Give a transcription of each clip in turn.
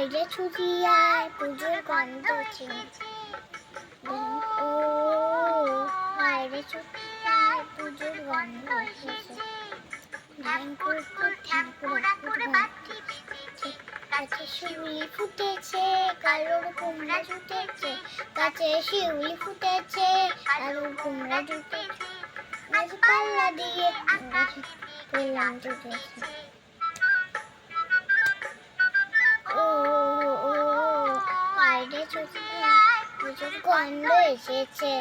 বাইরে ছুটি আয় পুজোর গন্ধ চিনছে ও বাইরে ছুটি আয় পুজোর গন্ধ এসেছে গাছে শিউলি ফুটেছে কালোর কুমড়া জুটেছে গাছে শিউলি ফুটেছে কালোর কুমড়া জুটেছে পাল্লা দিয়ে পেলাম জুটেছে ও ও বাইরে ছুটি পুজোর গন্ধ এসেছে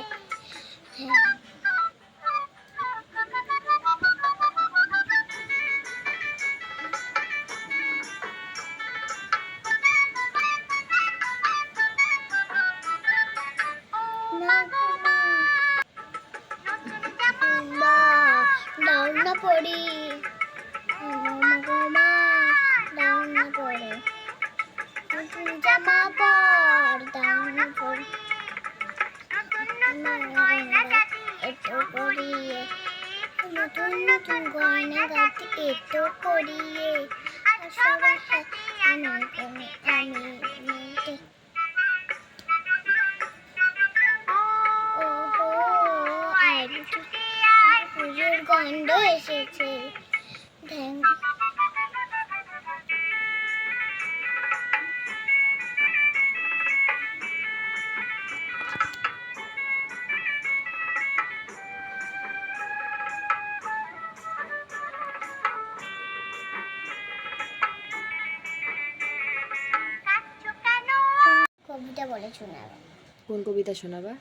ডাউনা পড়ি মা ডাউনা পড়ে নতুন জামা পর ডাউনা পড়ি এতো করিয়ে নতুন নতুন গয়না গাতে এতো করিয়ে সবার সাথে আমি পুজোর গন্ধ এসেছে কবিতা বলে শোনাবে। কোন কবিতা শোনাবা?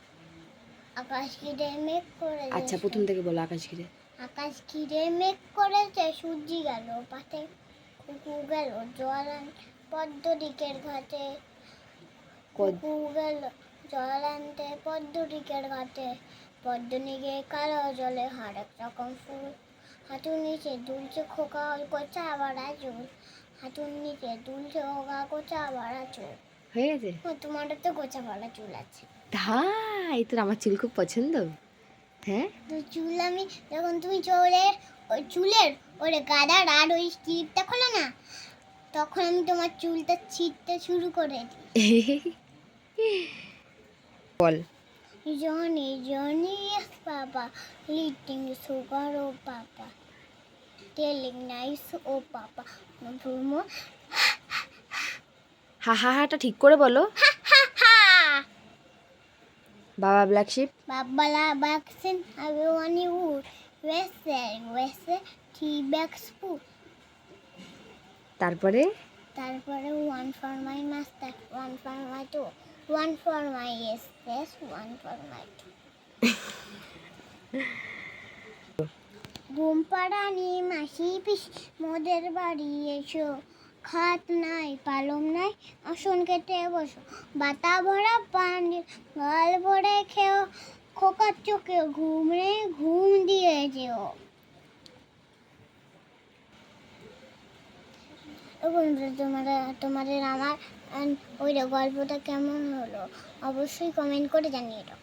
আকাশ ঘিরে মেঘ করে। আচ্ছা প্রথম থেকে বলো। আকাশ ঘিরে মেঘ করেছে সূর্য গেল পাতে কুকুর গেল জল পদ্ম দিকের ঘাটে কুকুর গেল জল আনতে পদ্ম দিকের ঘাটে পদ্ম নিগে কালো জলে হরেক রকম ফুল হাঁটুর নিচে দুলছে খোকা কোচা বাড়া চুল হাঁটুর নিচে দুলছে খোকা কোচা বাড়া চুল। হয়ে গেছে? তোমার তো গোছা বাড়া চুল আছে। তাই তোর আমার চুল খুব পছন্দ। হ্যাঁ চুল আমি যখন তুমি ওই চুলের ওরে গাদার আর ওই স্লিপটা খোলো না তখন আমি তোমার চুলটা ছিঁড়তে শুরু করে দিই। বল। Johnny Johnny yes papa eating sugar oh papa telling nice oh papa no হা হা হাটা ঠিক করে বলো। বাবা ব্ল্যাক শিপ বাবালা বাক্সিন everyone you wese tea bags food তারপরে one for my master one for my two one for my yes one for my two ঘুম পাড়ানি মাসি পিস মোদের বাড়ি এসো খাট নাই পালং নাই আসন কেটে বসো বাতা ভরা পানি গাল ভরে খেও খোকার চোখে ঘুম দিয়ে যেও। তোমাদের আমার ওই গল্পটা কেমন হলো অবশ্যই কমেন্ট করে জানিয়ে দাও।